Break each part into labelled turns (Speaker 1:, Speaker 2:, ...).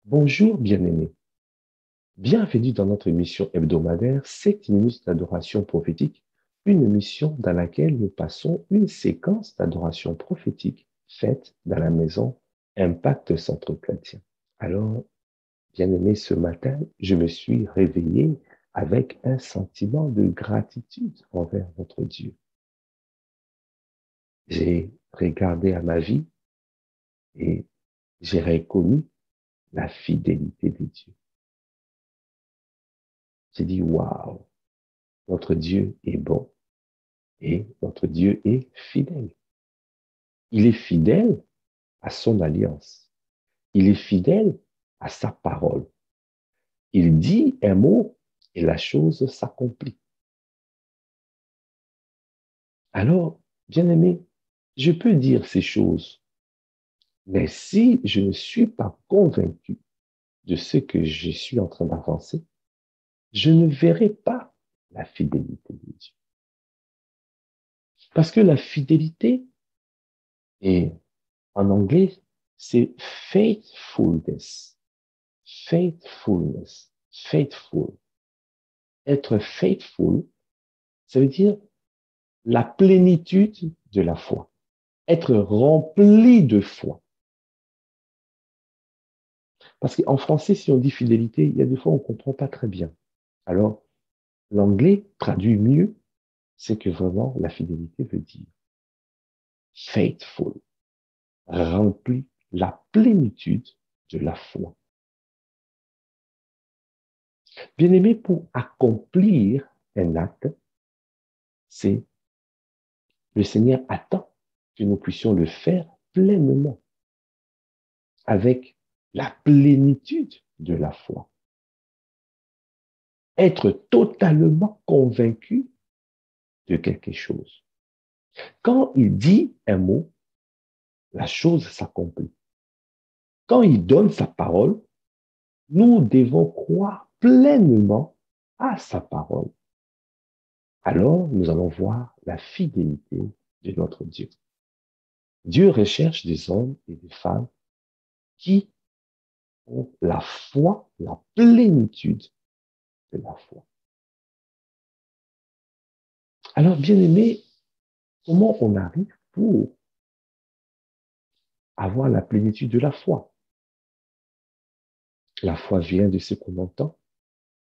Speaker 1: Bonjour bien-aimés, bienvenue dans notre émission hebdomadaire 7 minutes d'adoration prophétique, une émission dans laquelle nous passons une séquence d'adoration prophétique faite dans la maison Impact Centre Chrétien. Alors, bien-aimés, ce matin, je me suis réveillé avec un sentiment de gratitude envers notre Dieu. J'ai regardé à ma vie et j'ai reconnu la fidélité de Dieu. J'ai dit, waouh! Notre Dieu est bon et notre Dieu est fidèle. Il est fidèle à son alliance. Il est fidèle à sa parole. Il dit un mot et la chose s'accomplit. Alors, bien-aimé, je peux dire ces choses, mais si je ne suis pas convaincu de ce que je suis en train d'avancer, je ne verrai pas la fidélité de Dieu. Parce que la fidélité, et en anglais, c'est faithfulness. Faithfulness. Faithful. Être faithful, ça veut dire la plénitude de la foi. Être rempli de foi. Parce qu'en français, si on dit fidélité, il y a des fois on ne comprend pas très bien. Alors, l'anglais traduit mieux, c'est que vraiment la fidélité veut dire faithful, rempli, la plénitude de la foi. Bien aimé, pour accomplir un acte, c'est le Seigneur attend que nous puissions le faire pleinement, avec la plénitude de la foi. Être totalement convaincu de quelque chose. Quand il dit un mot, la chose s'accomplit. Quand il donne sa parole, nous devons croire pleinement à sa parole. Alors, nous allons voir la fidélité de notre Dieu. Dieu recherche des hommes et des femmes qui ont la foi, la plénitude de la foi. Alors, bien aimé, comment on arrive pour avoir la plénitude de la foi? La foi vient de ce qu'on entend,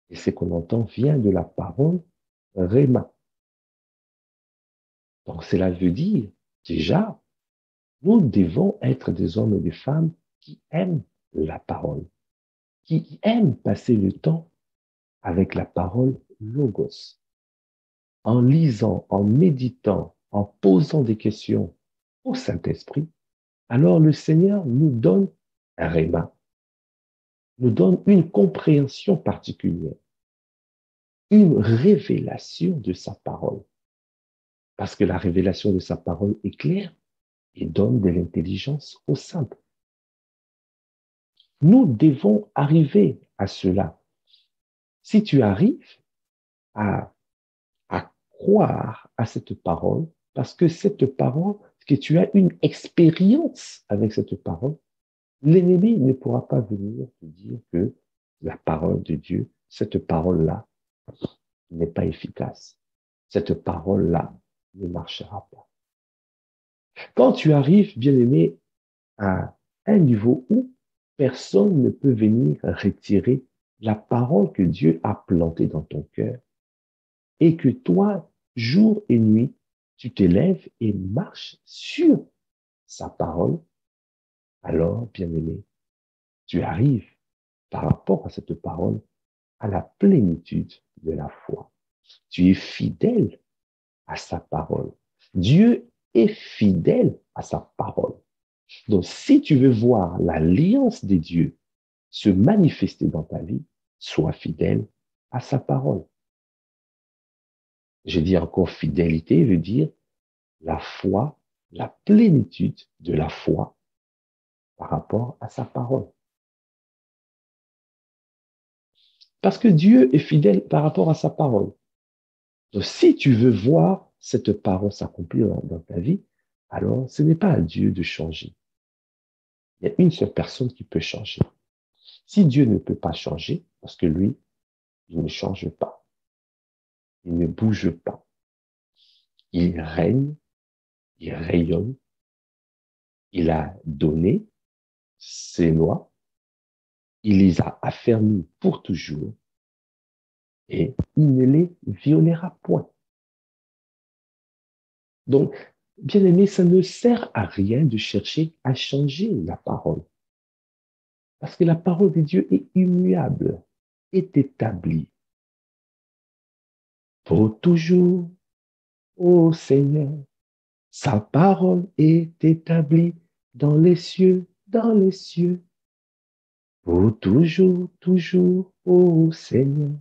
Speaker 1: et ce qu'on entend vient de la parole Réma. Donc, cela veut dire, déjà, nous devons être des hommes et des femmes qui aiment la parole, qui aiment passer le temps avec la parole Logos, en lisant, en méditant, en posant des questions au Saint-Esprit. Alors, le Seigneur nous donne un Réma, nous donne une compréhension particulière, une révélation de sa parole. Parce que la révélation de sa parole est claire et donne de l'intelligence aux simples. Nous devons arriver à cela. Si tu arrives à, à croire à cette parole, parce que cette parole, que tu as une expérience avec cette parole, l'ennemi ne pourra pas venir te dire que la parole de Dieu, cette parole-là, n'est pas efficace. Cette parole-là ne marchera pas. Quand tu arrives, bien-aimé, à un niveau où personne ne peut venir retirer la parole que Dieu a plantée dans ton cœur et que toi, jour et nuit, tu t'élèves et marches sur sa parole, alors, bien-aimé, tu arrives par rapport à cette parole à la plénitude de la foi. Tu es fidèle à sa parole. Dieu est fidèle à sa parole. Donc, si tu veux voir l'alliance des dieux se manifester dans ta vie, sois fidèle à sa parole. Je dis encore fidélité veut dire la foi, la plénitude de la foi par rapport à sa parole. Parce que Dieu est fidèle par rapport à sa parole. Donc, si tu veux voir cette parole s'accomplir dans ta vie, alors ce n'est pas à Dieu de changer. Il y a une seule personne qui peut changer. Si Dieu ne peut pas changer, parce que lui, il ne change pas, il ne bouge pas, il règne, il rayonne, il a donné ses lois, il les a affermies pour toujours et il ne les violera point. Donc, bien aimé, ça ne sert à rien de chercher à changer la parole, parce que la parole de Dieu est immuable, est établie pour toujours. Ô Seigneur, sa parole est établie dans les cieux, pour toujours, toujours, ô Seigneur,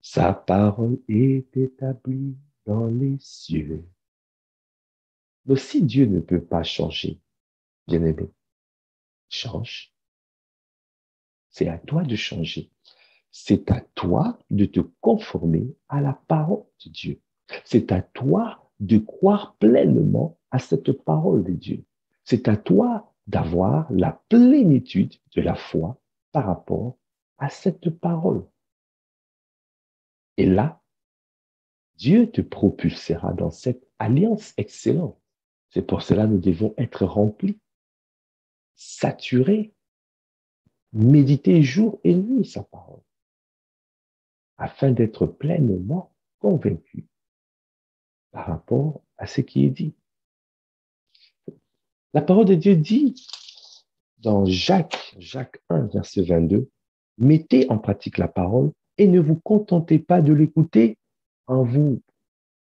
Speaker 1: sa parole est établie dans les cieux. Donc, si Dieu ne peut pas changer, bien aimé, change. C'est à toi de changer. C'est à toi de te conformer à la parole de Dieu. C'est à toi de croire pleinement à cette parole de Dieu. C'est à toi d'avoir la plénitude de la foi par rapport à cette parole. Et là, Dieu te propulsera dans cette alliance excellente. C'est pour cela que nous devons être remplis, saturés, méditer jour et nuit sa parole, afin d'être pleinement convaincus par rapport à ce qui est dit. La parole de Dieu dit dans Jacques 1, verset 22, mettez en pratique la parole et ne vous contentez pas de l'écouter en vous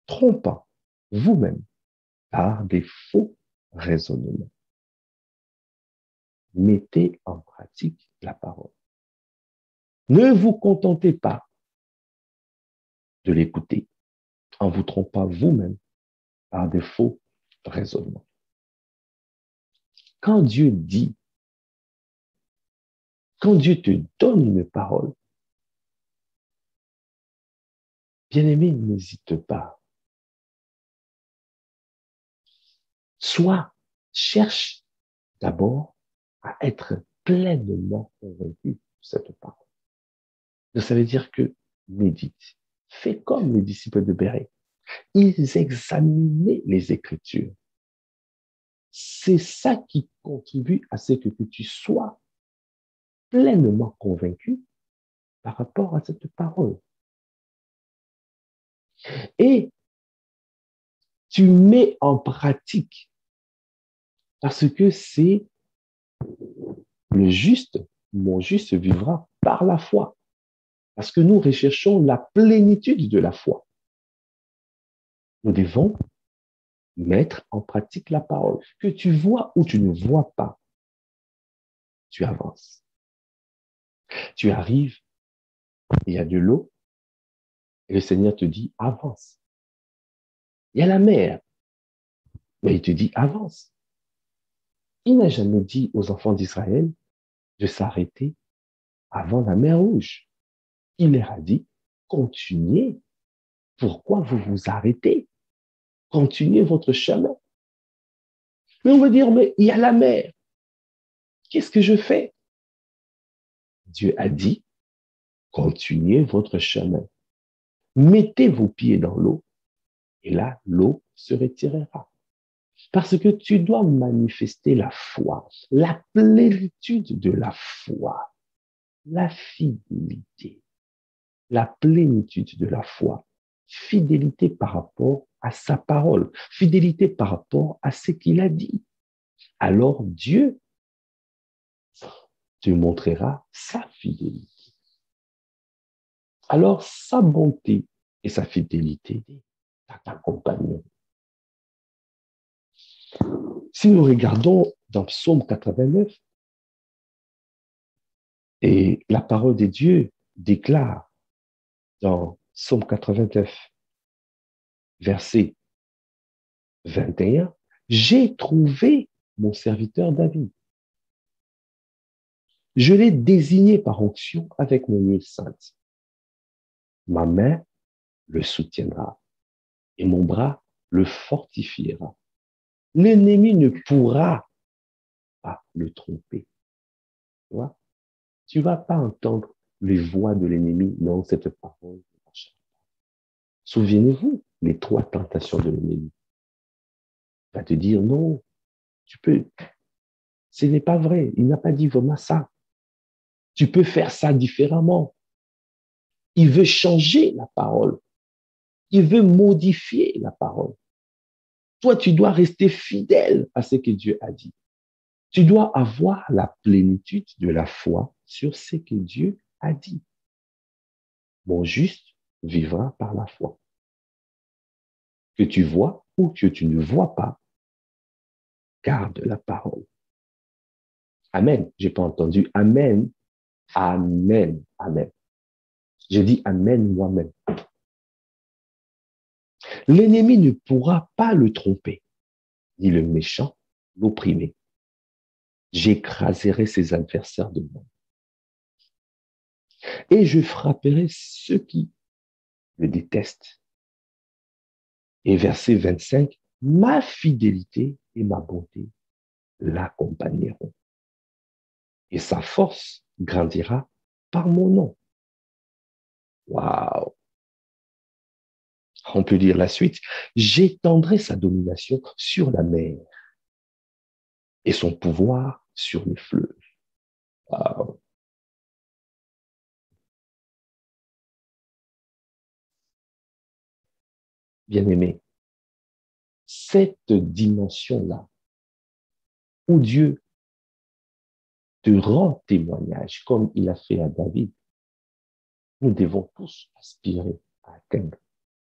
Speaker 1: trompant vous-même par des faux raisonnements. Mettez en pratique la parole. Ne vous contentez pas de l'écouter en vous trompant vous-même par des faux raisonnements. Quand Dieu dit, quand Dieu te donne une parole, bien-aimé, n'hésite pas. Soit cherche d'abord à être pleinement convaincu de cette parole. Donc, ça veut dire que médite. Fais comme les disciples de Béret. Ils examinaient les Écritures. C'est ça qui contribue à ce que tu sois pleinement convaincu par rapport à cette parole. Et tu mets en pratique parce que c'est le juste, mon juste vivra par la foi. Parce que nous recherchons la plénitude de la foi. Nous devons mettre en pratique la parole. Que tu vois ou tu ne vois pas, tu avances. Tu arrives, il y a de l'eau, et le Seigneur te dit, avance. Il y a la mer, mais il te dit, avance. Il n'a jamais dit aux enfants d'Israël de s'arrêter avant la mer Rouge. Il leur a dit, continuez. Pourquoi vous vous arrêtez? Continuez votre chemin. Mais on va dire, mais il y a la mer. Qu'est-ce que je fais? Dieu a dit, continuez votre chemin. Mettez vos pieds dans l'eau et là, l'eau se retirera. Parce que tu dois manifester la foi, la plénitude de la foi, la fidélité, la plénitude de la foi, fidélité par rapport à sa parole, fidélité par rapport à ce qu'il a dit. Alors Dieu te montrera sa fidélité. Alors sa bonté et sa fidélité t'accompagneront. Si nous regardons dans Psaume 89, et la parole de Dieu déclare dans Psaume 89, verset 21, j'ai trouvé mon serviteur David. Je l'ai désigné par onction avec mon huile sainte. Ma main le soutiendra et mon bras le fortifiera. L'ennemi ne pourra pas le tromper. Tu vois? Tu ne vas pas entendre les voix de l'ennemi. Non, cette parole. Souvenez-vous, les trois tentations de l'ennemi. Il va te dire, non, tu peux, ce n'est pas vrai. Il n'a pas dit vraiment ça. Tu peux faire ça différemment. Il veut changer la parole. Il veut modifier la parole. Toi, tu dois rester fidèle à ce que Dieu a dit. Tu dois avoir la plénitude de la foi sur ce que Dieu a dit. Mon juste vivra par la foi. Que tu vois ou que tu ne vois pas, garde la parole. Amen. J'ai pas entendu Amen. Amen. Amen. J'ai dit Amen moi-même. L'ennemi ne pourra pas le tromper, ni le méchant l'opprimer. J'écraserai ses adversaires de moi. Et je frapperai ceux qui le détestent. Et verset 25, ma fidélité et ma bonté l'accompagneront. Et sa force grandira par mon nom. Waouh! On peut lire la suite. J'étendrai sa domination sur la mer et son pouvoir sur les fleuves. Waouh! Bien-aimé, cette dimension-là, où Dieu te rend témoignage, comme il a fait à David, nous devons tous aspirer à atteindre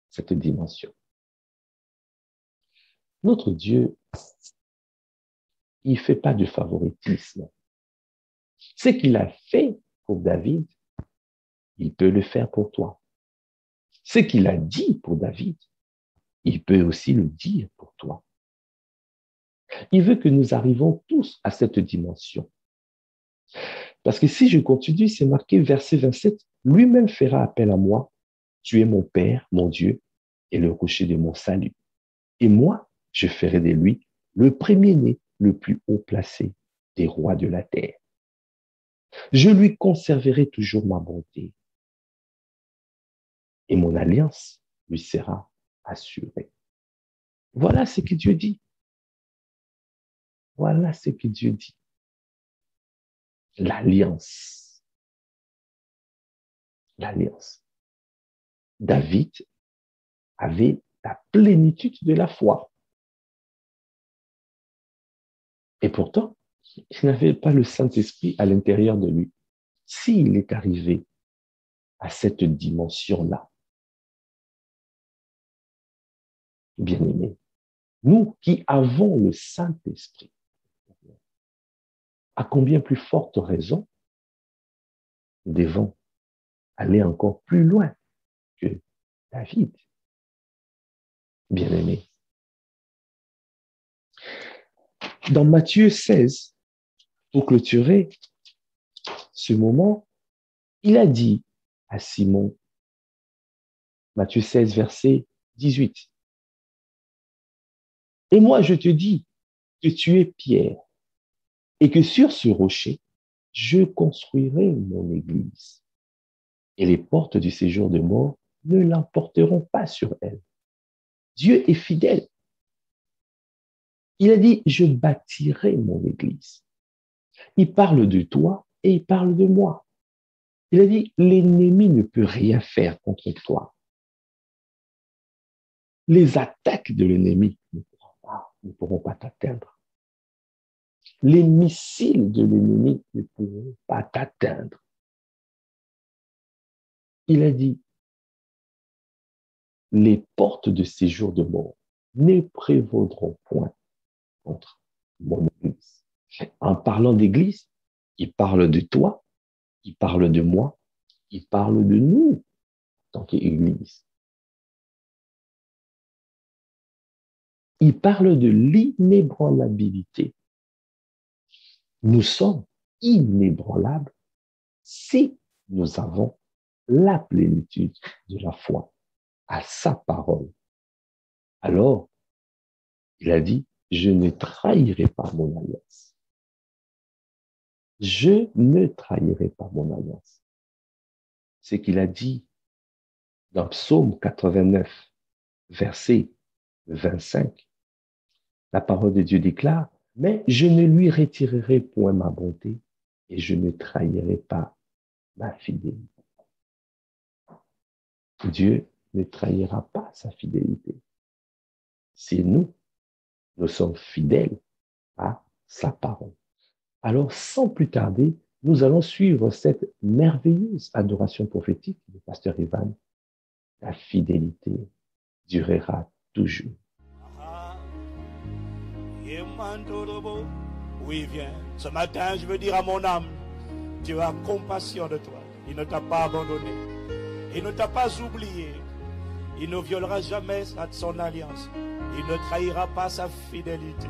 Speaker 1: cette dimension. Notre Dieu, il ne fait pas de favoritisme. Ce qu'il a fait pour David, il peut le faire pour toi. Ce qu'il a dit pour David, il peut aussi le dire pour toi. Il veut que nous arrivions tous à cette dimension. Parce que si je continue, c'est marqué verset 27, lui-même fera appel à moi. Tu es mon Père, mon Dieu, et le rocher de mon salut. Et moi, je ferai de lui le premier-né, le plus haut placé des rois de la terre. Je lui conserverai toujours ma bonté et mon alliance lui sera assurée. Voilà ce que Dieu dit. Voilà ce que Dieu dit. L'alliance. L'alliance. David avait la plénitude de la foi. Et pourtant, il n'avait pas le Saint-Esprit à l'intérieur de lui. S'il est arrivé à cette dimension-là, bien-aimé, nous qui avons le Saint-Esprit, à combien plus forte raison nous devons aller encore plus loin que David, bien-aimé. Dans Matthieu 16, pour clôturer ce moment, il a dit à Simon, Matthieu 16, verset 18, et moi je te dis que tu es Pierre et que sur ce rocher, je construirai mon église et les portes du séjour de mort ne l'emporteront pas sur elle. Dieu est fidèle. Il a dit, je bâtirai mon église. Il parle de toi et il parle de moi. Il a dit, l'ennemi ne peut rien faire contre toi. Les attaques de l'ennemi ne pourront pas t'atteindre. Les missiles de l'ennemi ne pourront pas t'atteindre. Il a dit, les portes de séjour de mort ne prévaudront point contre mon église. En parlant d'église, il parle de toi, il parle de moi, il parle de nous en tant qu'église. Il parle de l'inébranlabilité. Nous sommes inébranlables si nous avons la plénitude de la foi à sa parole. Alors, il a dit, je ne trahirai pas mon alliance. Je ne trahirai pas mon alliance. C'est qu'il a dit dans Psaume 89, verset 25. La parole de Dieu déclare, mais je ne lui retirerai point ma bonté et je ne trahirai pas ma fidélité. Dieu ne trahira pas sa fidélité. Si nous sommes fidèles à sa parole. Alors, sans plus tarder, nous allons suivre cette merveilleuse adoration prophétique du pasteur Ivan. La fidélité durera toujours.
Speaker 2: Oui, viens. Ce matin, je veux dire à mon âme, Dieu a compassion de toi. Il ne t'a pas abandonné. Il ne t'a pas oublié. Il ne violera jamais son alliance. Il ne trahira pas sa fidélité.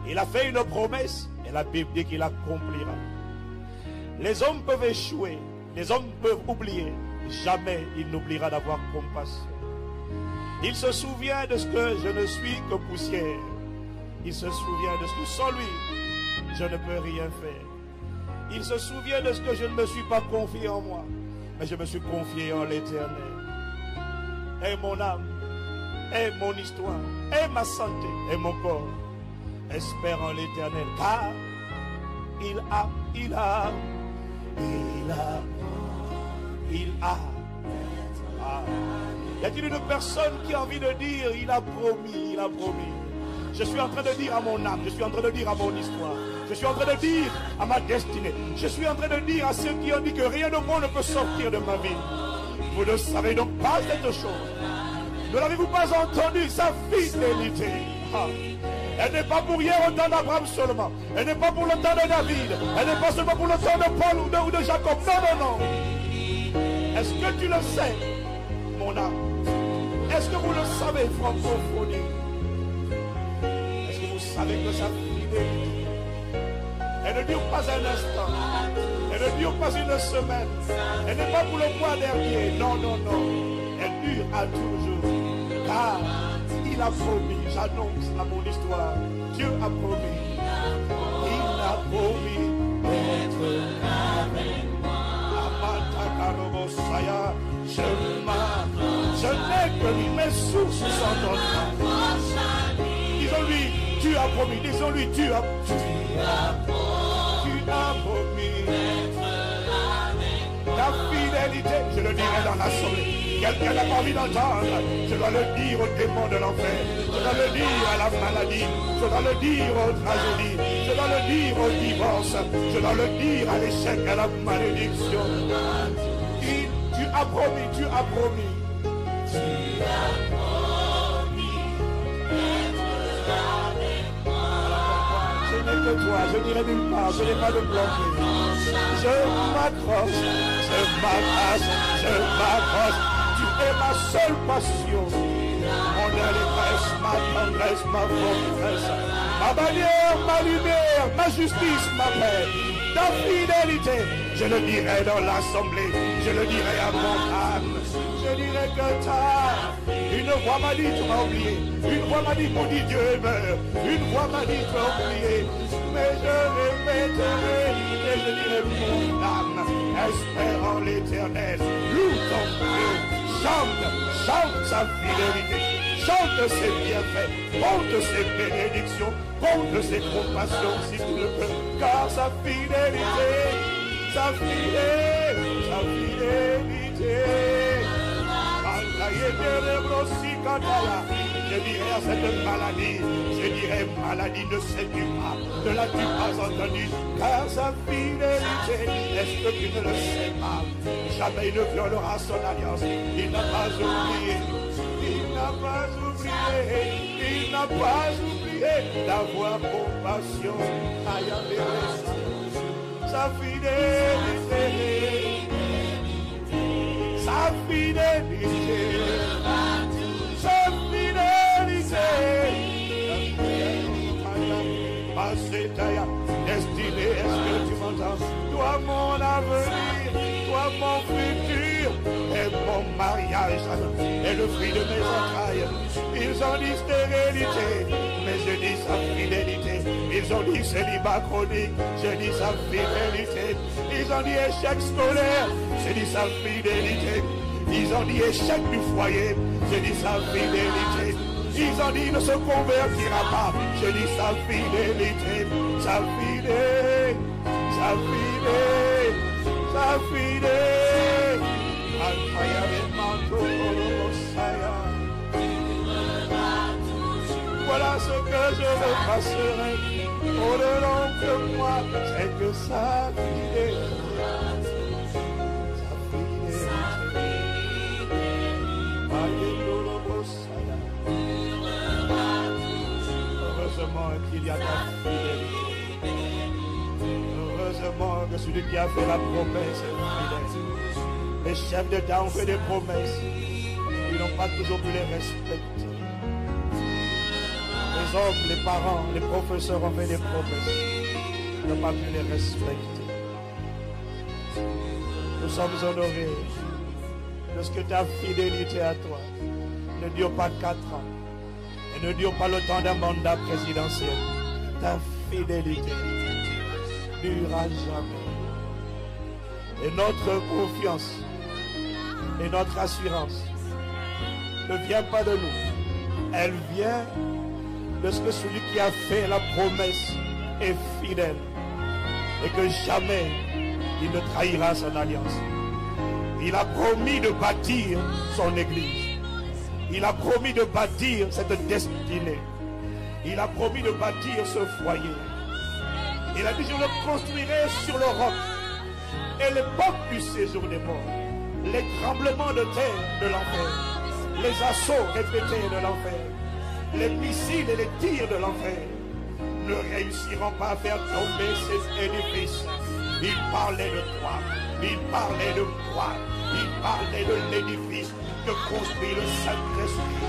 Speaker 2: Il a fait une promesse et la Bible dit qu'il accomplira. Les hommes peuvent échouer, les hommes peuvent oublier. Jamais il n'oubliera d'avoir compassion. Il se souvient de ce que je ne suis que poussière. Il se souvient de ce que sans lui, je ne peux rien faire. Il se souvient de ce que je ne me suis pas confié en moi, mais je me suis confié en l'Éternel. Et mon âme, et mon histoire, et ma santé, et mon corps espère en l'Éternel, car il a. Y a-t-il une personne qui a envie de dire, il a promis, il a promis. Je suis en train de dire à mon âme, je suis en train de dire à mon histoire, je suis en train de dire à ma destinée, je suis en train de dire à ceux qui ont dit que rien de bon ne peut sortir de ma vie. Vous ne savez donc pas cette chose. Ne l'avez-vous pas entendu, sa fidélité? Elle n'est pas pour hier au temps d'Abraham seulement. Elle n'est pas pour le temps de David. Elle n'est pas seulement pour le temps de Paul ou de Jacob. Non, non, non. Est-ce que tu le sais, mon âme? Est-ce que vous le savez, francophonie? Est-ce que vous savez que sa fidélité, elle ne dure pas un instant. Elle ne dure pas une semaine. Elle n'est pas pour le mois dernier. Non, non, non. Elle dure à toujours. Car il a promis, j'annonce à mon histoire, Dieu a promis. Il a promis d'être avec moi. Je n'ai que lui, mes sources sont dans toi. Disons-lui, tu as promis. Disons-lui, tu as promis. Ta fidélité, je le dirai dans l'assemblée. Quelqu'un n'a pas envie d'entendre. Je dois le dire aux démons de l'enfer. Je dois le dire à la maladie. Je dois le dire aux tragédies. Je dois le dire au divorce. Je dois le dire à l'échec, à la malédiction. Tu as promis, tu as promis. Tu as promis d'être avec moi. Je n'ai que toi, je n'irai nulle part, je n'ai pas de plan. Je m'accroche, je m'attache, je m'accroche. Tu es ma seule passion. Mon allégresse, ma tendresse, ma forteresse, ma bannière, ma lumière, ma justice, ma paix, ta fidélité. Je le dirai dans l'assemblée, je le dirai à mon âme. Je dirai que une voix m'a dit tu m'as oublié. Une voix m'a dit mon dit Dieu est mort. Une voix m'a dit tu as oublié. Mais je répéterai et je dirai mon âme, espère en l'Éternel. Loue ton Dieu. Chante sa fidélité, chante ses bienfaits, compte ses bénédictions, compte ses compassions si tu le peux, car sa fidélité, je dirais à cette maladie, je dirais maladie ne sais-tu pas, ne l'as-tu pas entendu, car sa fidélité, est-ce que tu ne le sais pas? Jamais il ne violera son alliance, il n'a pas oublié, il n'a pas oublié, il n'a pas oublié d'avoir compassion à Yahvé. Sa fidélité, sa fidélité. Destinée, est-ce que tu m'entends? Toi mon avenir, toi mon futur, est mon mariage, est le fruit de mes entrailles. Ils ont dit stérilité, mais je dis sa fidélité. Ils ont dit célibat chronique, je dis sa fidélité. Ils ont dit échec scolaire, je dis sa fidélité. Ils ont dit échec du foyer, je dis sa fidélité. Ils ont dit il ne se convertira pas, je dis sa fidélité, sa fidélité, sa fidélité, sa fidélité. Voilà ce que je repasserai au-delà de moi, c'est que sa fidélité. Heureusement qu'il y a ta fidélité. Heureusement que celui qui a fait la promesse est fidèle. Les chefs d'État ont fait des promesses. Ils n'ont pas toujours pu les respecter. Les hommes, les parents, les professeurs ont fait des promesses. Ils n'ont pas pu les respecter. Nous sommes honorés parce que ta fidélité à toi ne dure pas 4 ans. Et ne dure pas le temps d'un mandat présidentiel. Ta fidélité durera jamais. Et notre confiance et notre assurance ne vient pas de nous. Elle vient de ce que celui qui a fait la promesse est fidèle. Et que jamais il ne trahira son alliance. Il a promis de bâtir son église. Il a promis de bâtir cette destinée. Il a promis de bâtir ce foyer. Il a dit, je le construirai sur le roc. Et l'époque du séjour des morts, les tremblements de terre de l'enfer, les assauts répétés de l'enfer, les missiles et les tirs de l'enfer ne réussiront pas à faire tomber cet édifice. Il parlait de toi. Il parlait de toi. Il parlait de l'édifice que construit le Saint-Esprit.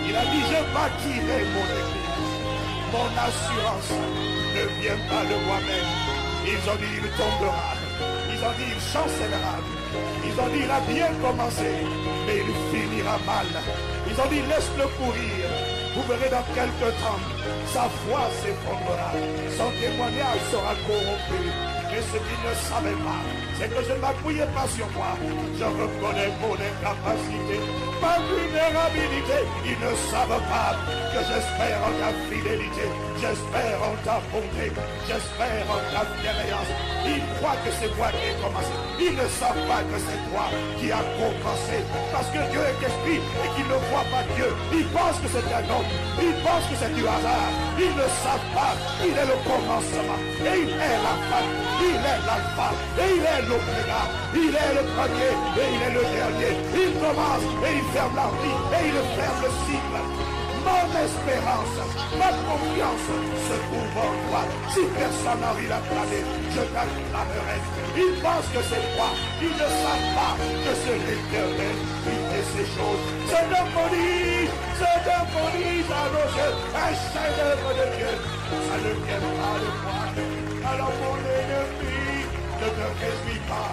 Speaker 2: Il a dit, je bâtirai mon église. Mon assurance ne vient pas de moi-même. Ils ont dit, il tombera. Ils ont dit, il chancellera. Ils ont dit, il a bien commencé, mais il finira mal. Ils ont dit, laisse-le courir. Vous verrez dans quelques temps, sa foi s'effondrera. Son témoignage sera corrompu. Mais ce qu'ils ne savaient pas, c'est que je ne m'appuyais pas sur moi. Je reconnais mon incapacité, ma vulnérabilité. Ils ne savent pas que j'espère en ta fidélité. J'espère en ta bonté. J'espère en ta bienveillance. Ils croient que c'est moi qui ai commencé. Ils ne savent pas que c'est toi qui as commencé. Parce que Dieu est esprit et qu'ils ne voient pas Dieu. Ils pensent que c'est un homme. Ils pensent que c'est du hasard. Ils ne savent pas. Il est le commencement. Et il est la fin. Il est l'alpha et il est l'oméga. Il est le premier et il est le dernier. Il commence et il ferme la vie et il ferme le cycle. Mon espérance, ma confiance se trouve en toi. Si personne n'a envie d'acclamer, je t'acclamerai. Ils pensent que c'est toi. Ils ne savent pas que c'est l'Éternel qui fait ces choses. C'est un folie, à nos yeux, un chef-d'œuvre de Dieu. Ça ne vient pas de moi. Alors mon ennemi, ne te réjouis pas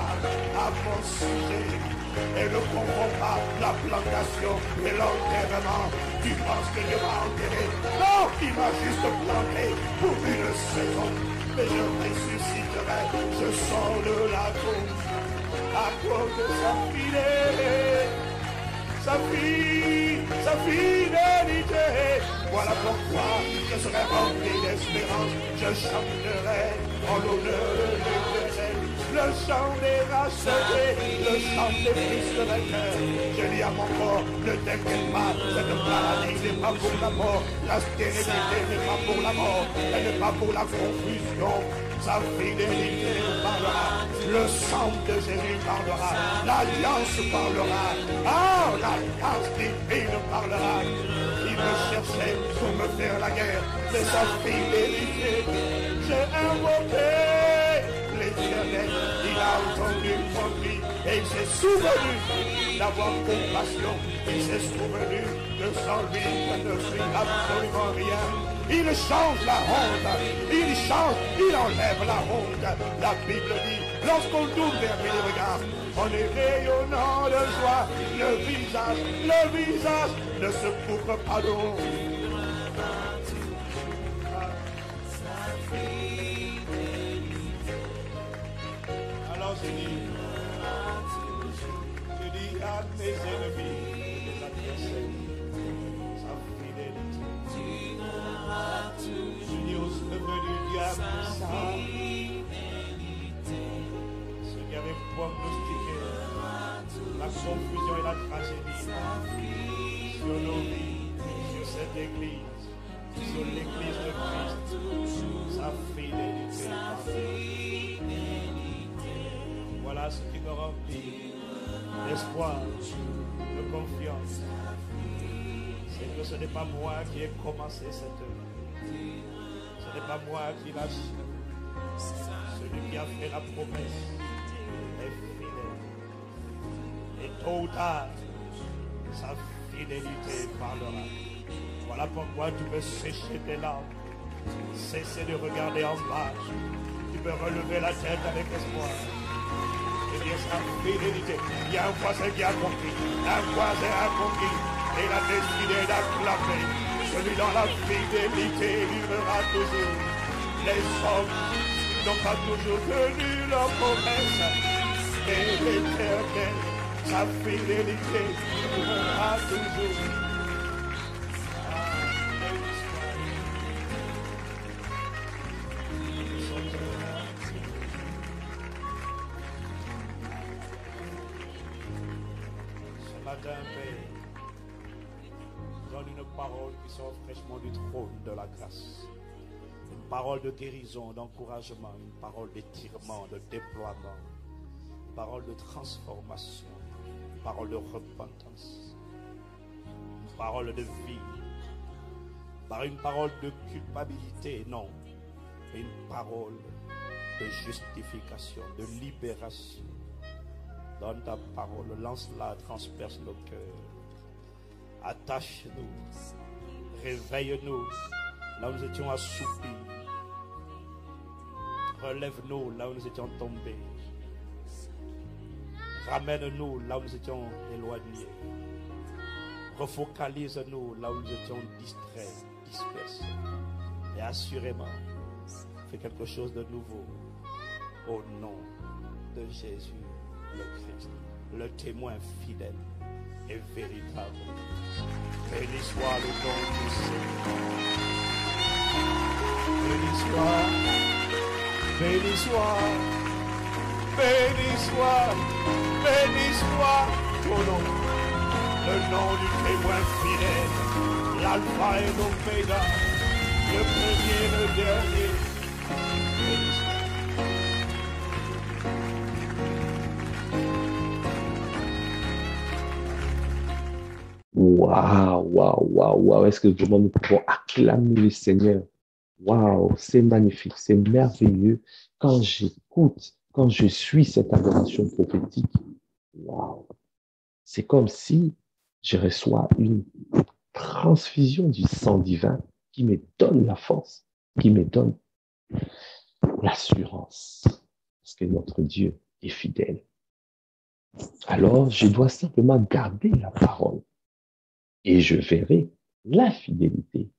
Speaker 2: à mon sujet. Et ne comprends pas la plantation et l'enterrement. Tu penses que Dieu m'a enterré? Non, il m'a juste planté pour une saison. Mais je ressusciterai, je sors de la tombe à cause de sa fidélité. Voilà pourquoi je serai rempli d'espérance. Je chanterai en l'honneur de l'Éternel. Le chant des rachetés, le chant des fils de vainqueurs. Je dis à mon corps, ne t'inquiète pas, cette maladie n'est pas pour la mort. La stérilité n'est pas pour la mort, elle n'est pas pour la confusion. Sa fidélité parlera, le sang de Jésus parlera, l'alliance parlera, ah, l'alliance divine parlera. Il me cherchait pour me faire la guerre, mais sa fidélité, j'ai invoqué l'Éternel, il a entendu mon cri et il s'est souvenu d'avoir compassion, il s'est souvenu que sans lui, je ne suis absolument rien. Il change la honte, il change, il enlève la honte. La Bible dit, lorsqu'on tourne vers lui les regards, on est rayonnant de joie, le visage ne se couvre pas d'eau. Alors je dis à mes ennemis, mes adversaires, sa fidélité. Je dis aux neveux du diable, sa fidélité. Ceux qui avaient prognostiqué la confusion et la tragédie sur nos vies, sur cette église, sur l'église de Christ, sa fidélité. Voilà ce qui nous remplit d'espoir, de confiance. C'est que ce n'est pas moi qui ai commencé cette œuvre. Ce n'est pas moi qui l'achève. Celui qui a fait la promesse est fidèle. Et tôt ou tard, sa fidélité parlera. Voilà pourquoi tu peux sécher tes larmes, cesser de regarder en bas. Tu peux relever la tête avec espoir. Et dire sa fidélité. Il y a un voisin qui a compris. Un voisin a compris. Et il a décidé d'acclamer. Celui dans la fidélité vivra toujours. Les hommes n'ont pas toujours tenu leur promesse. Mais l'Éternel, sa fidélité durera toujours. Donne une parole qui sort fraîchement du trône de la grâce. Une parole de guérison, d'encouragement, une parole d'étirement, de déploiement, une parole de transformation, une parole de repentance, une parole de vie, par une parole de culpabilité, non, mais une parole de justification, de libération. Donne ta parole, lance-la, transperce nos cœurs. Attache-nous, réveille-nous là où nous étions assoupis. Relève-nous là où nous étions tombés. Ramène-nous là où nous étions éloignés. Refocalise-nous là où nous étions distraits, dispersés. Et assurément, fais quelque chose de nouveau au nom de Jésus le Christ, le témoin fidèle et véritable. Béni soit le nom du Seigneur. Béni soit, béni soit, béni soit, béni soit ton nom. Le nom du témoin fidèle, l'alpha et l'oméga, le premier et le dernier. Béni soit.
Speaker 1: Waouh, waouh, waouh, waouh. Est-ce que vraiment nous pouvons acclamer le Seigneur? Waouh, c'est magnifique, c'est merveilleux. Quand j'écoute, quand je suis cette adoration prophétique, waouh, c'est comme si je reçois une transfusion du sang divin qui me donne la force, qui me donne l'assurance, parce que notre Dieu est fidèle. Alors, je dois simplement garder la parole et je verrai la fidélité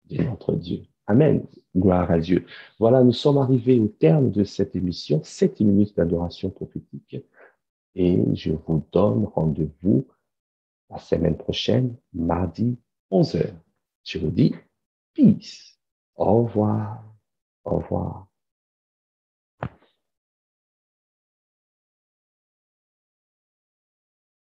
Speaker 1: de notre Dieu. Amen. Gloire à Dieu. Voilà, nous sommes arrivés au terme de cette émission, 7 minutes d'adoration prophétique. Et je vous donne rendez-vous la semaine prochaine, mardi, 11h. Je vous dis, peace. Au revoir. Au revoir.